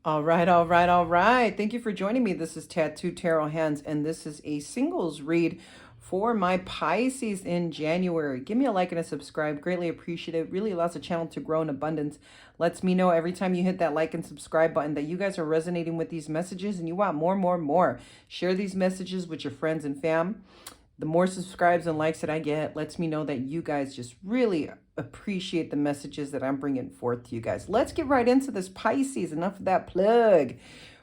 All right, all right, all right. Thank you for joining me. This is Tattoo Tarot Hands, and this is a singles read for my Pisces in January. Give me a like and a subscribe. Greatly appreciate it. Really allows the channel to grow in abundance. Lets me know every time you hit that like and subscribe button that you guys are resonating with these messages and you want more, more, more. Share these messages with your friends and fam. The more subscribes and likes that I get lets me know that you guys just really appreciate the messages that I'm bringing forth to you guys. Let's get right into this, Pisces. Enough of that plug.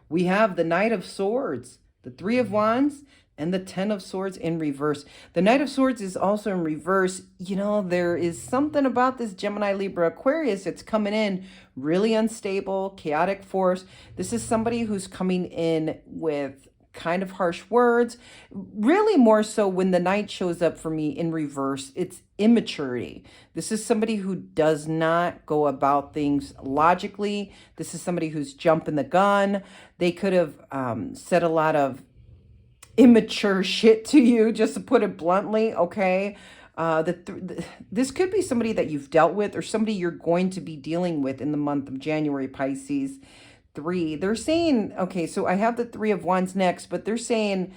We have the Knight of Swords, the Three of Wands, and the Ten of Swords in reverse. The Knight of Swords is also in reverse. You know, there is something about this Gemini, Libra, Aquarius that's coming in really unstable, chaotic force. This is somebody who's coming in with kind of harsh words. Really more so when the Knight shows up for me in reverse, it's immaturity. This is somebody who does not go about things logically. This is somebody who's jumping the gun. They could have said a lot of immature shit to you, just to put it bluntly, okay? This could be somebody that you've dealt with or somebody you're going to be dealing with in the month of January, Pisces. They're saying, okay, so I have the Three of Wands next, but they're saying,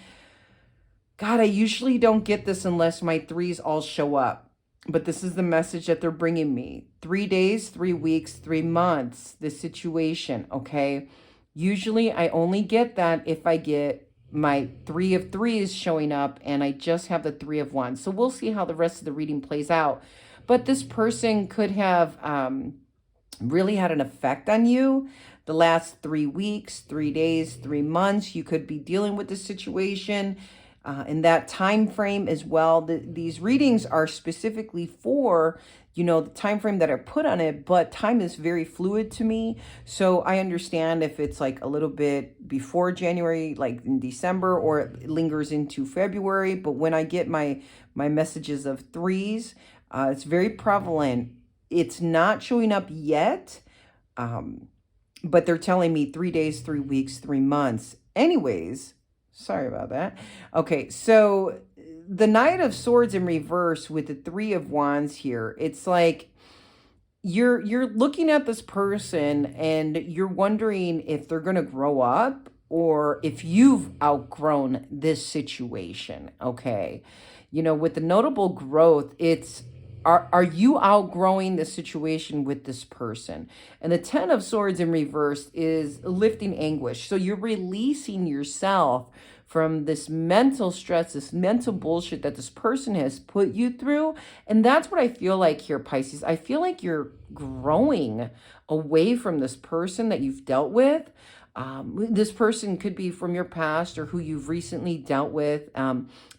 God, I usually don't get this unless my threes all show up. But this is the message that they're bringing me. 3 days, 3 weeks, 3 months, this situation, okay? Usually I only get that if I get my Three of Threes showing up and I just have the Three of Wands. So we'll see how the rest of the reading plays out. But this person could have really had an effect on you the last 3 weeks, 3 days, 3 months. You could be dealing with this situation in that time frame as well. These readings are specifically for, you know, the time frame that I put on it, but time is very fluid to me. So I understand if it's like a little bit before January, like in December, or it lingers into February. But when I get my messages of threes, it's very prevalent. It's not showing up yet, but they're telling me 3 days, 3 weeks, 3 months. Anyways, sorry about that. Okay, so the Knight of Swords in reverse with the Three of Wands here, it's like you're looking at this person and you're wondering if they're going to grow up or if you've outgrown this situation, okay? You know, with the notable growth, it's are you outgrowing the situation with this person? And the Ten of Swords in reverse is lifting anguish. So you're releasing yourself from this mental stress, this mental bullshit that this person has put you through. And that's what I feel like here, Pisces. I feel like you're growing away from this person that you've dealt with. This person could be from your past or who you've recently dealt with.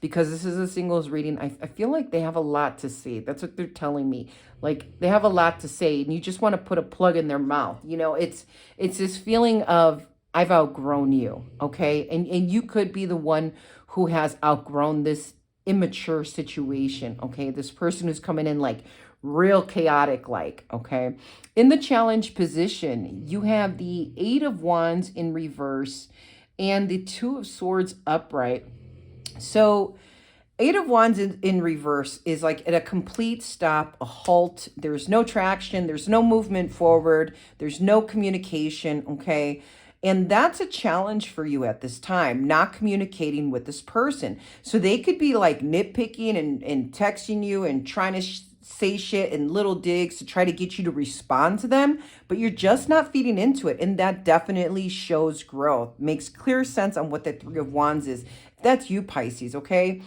Because this is a singles reading, I feel like they have a lot to say. That's what they're telling me. Like they have a lot to say and you just want to put a plug in their mouth. You know, it's this feeling of I've outgrown you, okay? And you could be the one who has outgrown this immature situation, okay? This person who's coming in like real chaotic like, okay? In the challenge position, you have the Eight of Wands in reverse and the Two of Swords upright. So Eight of Wands in reverse is like at a complete stop, a halt. There's no traction. There's no movement forward. There's no communication, okay? And that's a challenge for you at this time, not communicating with this person. So they could be like nitpicking and texting you and trying to say shit and little digs to try to get you to respond to them, but you're just not feeding into it. And that definitely shows growth. Makes clear sense on what the Three of Wands is. If that's you, Pisces, okay?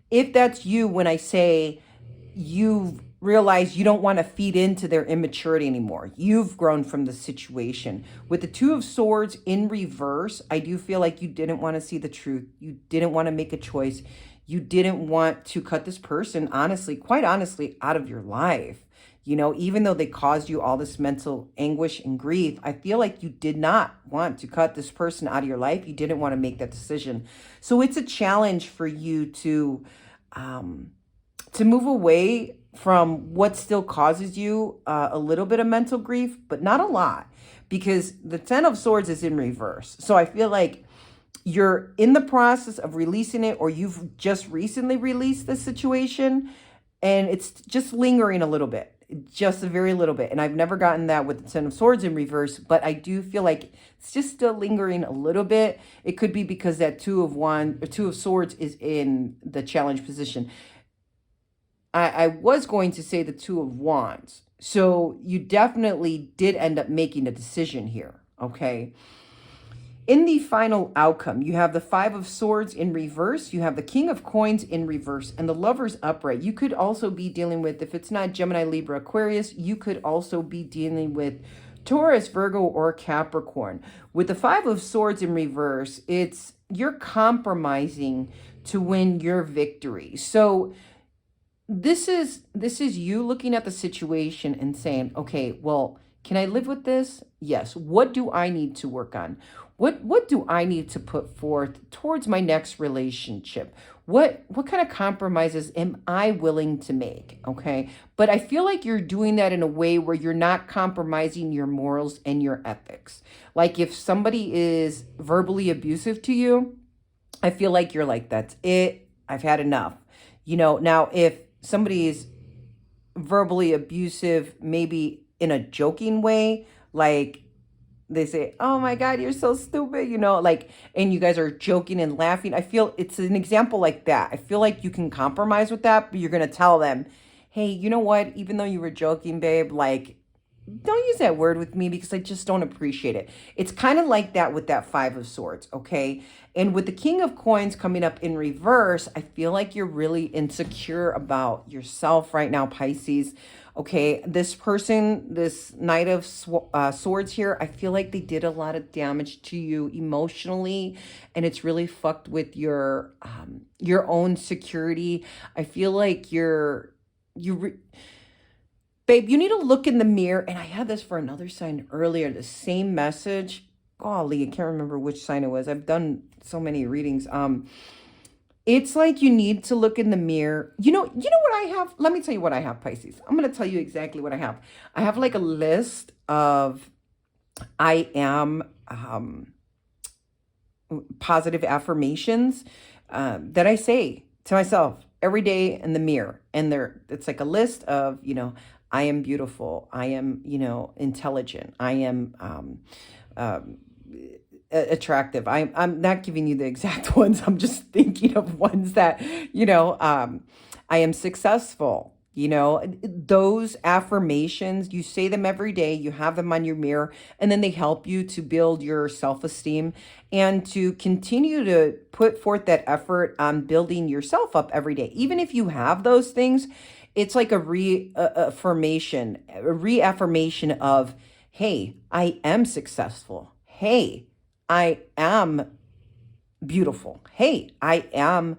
If that's you, when I say you've realize you don't want to feed into their immaturity anymore. You've grown from the situation. With the Two of Swords in reverse, I do feel like you didn't want to see the truth. You didn't want to make a choice. You didn't want to cut this person, honestly, quite honestly, out of your life. You know, even though they caused you all this mental anguish and grief, I feel like you did not want to cut this person out of your life. You didn't want to make that decision. So it's a challenge for you to move away from what still causes you a little bit of mental grief, but not a lot, because the Ten of Swords is in reverse. So I feel like you're in the process of releasing it, or you've just recently released the situation and it's just lingering a little bit. just a very little bit. And I've never gotten that with the Ten of Swords in reverse, but I do feel like it's just still lingering a little bit. It could be because that Two of Swords is in the challenge position. I was going to say the Two of Wands. So you definitely did end up making a decision here, okay? In the final outcome, you have the Five of Swords in reverse, you have the King of Coins in reverse, and the Lovers upright. You could also be dealing with, if it's not Gemini, Libra, Aquarius, you could also be dealing with Taurus, Virgo, or Capricorn. With the Five of Swords in reverse, it's you're compromising to win your victory. So this is you looking at the situation and saying, okay, well, can I live with this? Yes. What do I need to work on? What do I need to put forth towards my next relationship? What kind of compromises am I willing to make? Okay. But I feel like you're doing that in a way where you're not compromising your morals and your ethics. Like if somebody is verbally abusive to you, I feel like you're like, that's it. I've had enough. Now if somebody is verbally abusive, maybe in a joking way, like they say, oh my God, you're so stupid, and you guys are joking and laughing. I feel it's an example like that. I feel like you can compromise with that, but you're going to tell them, hey, you know what? Even though you were joking, babe, like, don't use that word with me because I just don't appreciate it. It's kind of like that with that Five of Swords, okay? And with the King of Coins coming up in reverse, I feel like you're really insecure about yourself right now, Pisces. Okay, this person, this Knight of Swords here, I feel like they did a lot of damage to you emotionally, and it's really fucked with your own security. I feel like babe, you need to look in the mirror. And I had this for another sign earlier, the same message. Golly, I can't remember which sign it was. I've done so many readings. It's like you need to look in the mirror. You know what I have? Let me tell you what I have, Pisces. I'm going to tell you exactly what I have. I have like a list of I am positive affirmations that I say to myself every day in the mirror. And it's like a list of, I am beautiful. I am, intelligent. I am attractive. I'm not giving you the exact ones. I'm just thinking of ones that, I am successful. Those affirmations, you say them every day, you have them on your mirror, and then they help you to build your self-esteem and to continue to put forth that effort on building yourself up every day. Even if you have those things, it's like a reaffirmation of, hey, I am successful. Hey, I am beautiful. Hey, I am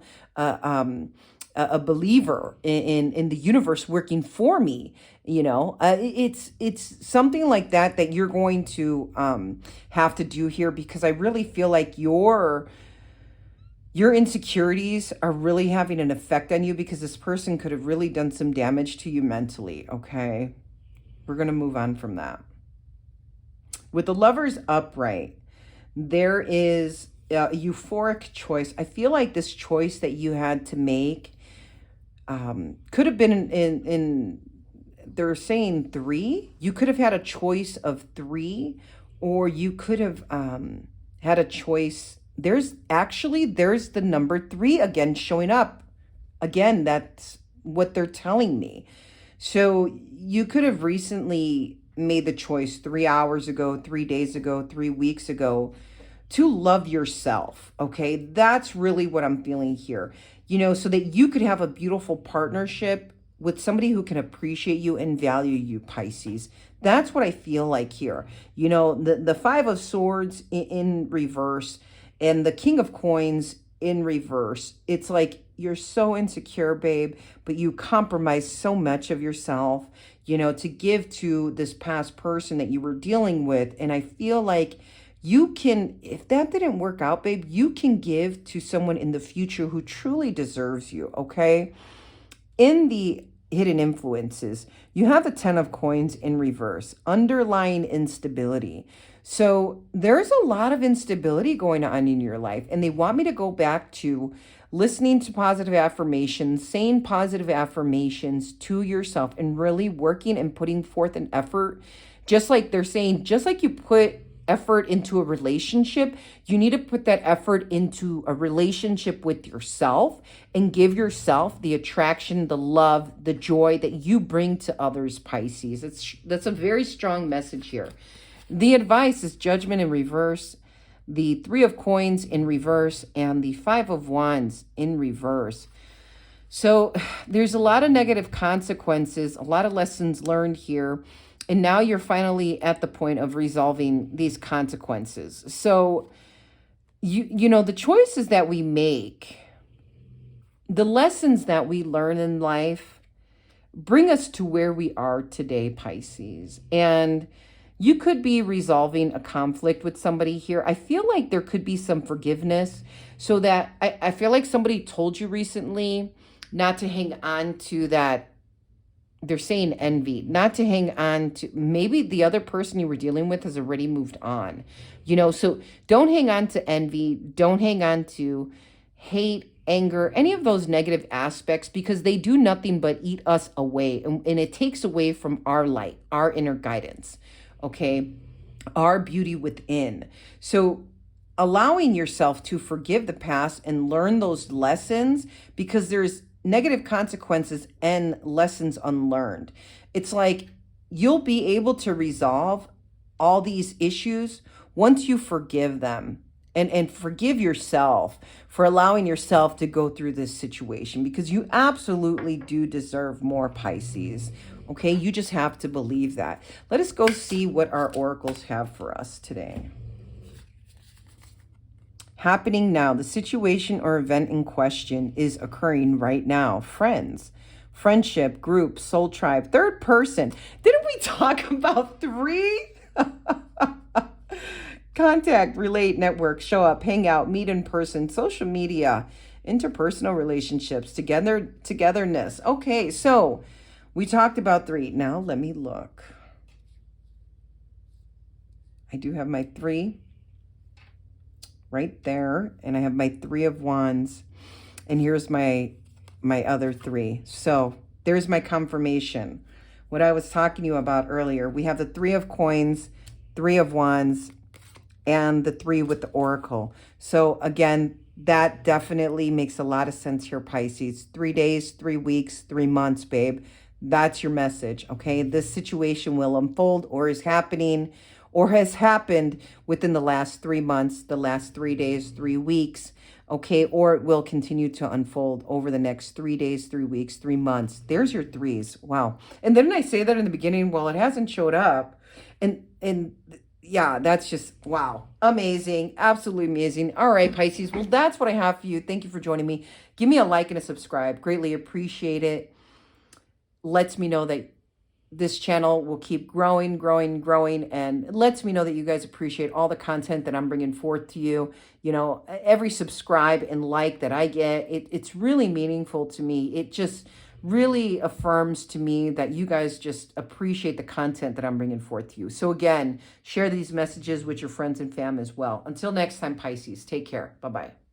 a believer in the universe working for me. It's something like that you're going to have to do here, because I really feel like your insecurities are really having an effect on you, because this person could have really done some damage to you mentally. Okay, we're going to move on from that. With the Lovers upright, there is a euphoric choice. I feel like this choice that you had to make could have been in they're saying 3. You could have had a choice of 3, or you could have had a choice. There's the number 3 again showing up. Again, that's what they're telling me. So you could have recently made the choice 3 hours ago, 3 days ago, 3 weeks ago, to love yourself. Okay, that's really what I'm feeling here. So that you could have a beautiful partnership with somebody who can appreciate you and value you, Pisces. That's what I feel like here. The Five of Swords in reverse and the King of Coins in reverse. It's like you're so insecure, babe, but you compromise so much of yourself, to give to this past person that you were dealing with. And I feel like you can, if that didn't work out, babe, you can give to someone in the future who truly deserves you, okay? In the hidden influences, you have the Ten of Coins in reverse, underlying instability. So there's a lot of instability going on in your life, and they want me to go back to listening to positive affirmations, saying positive affirmations to yourself, and really working and putting forth an effort. Just like they're saying, just like you put effort into a relationship, you need to put that effort into a relationship with yourself and give yourself the attraction, the love, the joy that you bring to others, Pisces. That's a very strong message here. The advice is Judgment in reverse, the Three of Coins in reverse, and the Five of Wands in reverse. So there's a lot of negative consequences, a lot of lessons learned here. And now you're finally at the point of resolving these consequences. So, you know, the choices that we make, the lessons that we learn in life bring us to where we are today, Pisces. And you could be resolving a conflict with somebody here. I feel like there could be some forgiveness, so that I feel like somebody told you recently not to hang on to that. They're saying envy, not to hang on to, maybe the other person you were dealing with has already moved on, you know, so don't hang on to envy. Don't hang on to hate, anger, any of those negative aspects, because they do nothing but eat us away. And it takes away from our light, our inner guidance, okay, our beauty within. So allowing yourself to forgive the past and learn those lessons, because there's negative consequences and lessons unlearned. It's like you'll be able to resolve all these issues once you forgive them, and forgive yourself for allowing yourself to go through this situation, because you absolutely do deserve more, Pisces. Okay, you just have to believe that. Let us go see what our oracles have for us today. Happening now. The situation or event in question is occurring right now. Friends, friendship, group, soul tribe, third person. Didn't we talk about three? Contact, relate, network, show up, hang out, meet in person, social media, interpersonal relationships, togetherness. Okay, so we talked about three. Now let me look. I do have my three right there, and I have my Three of Wands, and here's my other three. So there's my confirmation, what I was talking to you about earlier. We have the Three of Coins, Three of Wands, and the three with the oracle. So again, that definitely makes a lot of sense here, Pisces. 3 days, 3 weeks, 3 months, babe. That's your message, okay? This situation will unfold, or is happening, or has happened within the last 3 months, the last 3 days, 3 weeks, okay? Or it will continue to unfold over the next 3 days, 3 weeks, 3 months. There's your threes. Wow. And then I say that in the beginning, well, it hasn't showed up. And yeah, that's just, wow. Amazing. Absolutely amazing. All right, Pisces. Well, that's what I have for you. Thank you for joining me. Give me a like and a subscribe. Greatly appreciate it. Lets me know that this channel will keep growing, and lets me know that you guys appreciate all the content that I'm bringing forth to you. You know, every subscribe and like that I get, it's really meaningful to me. It just really affirms to me that you guys just appreciate the content that I'm bringing forth to you. So again, share these messages with your friends and fam as well. Until next time, Pisces, take care. Bye-bye.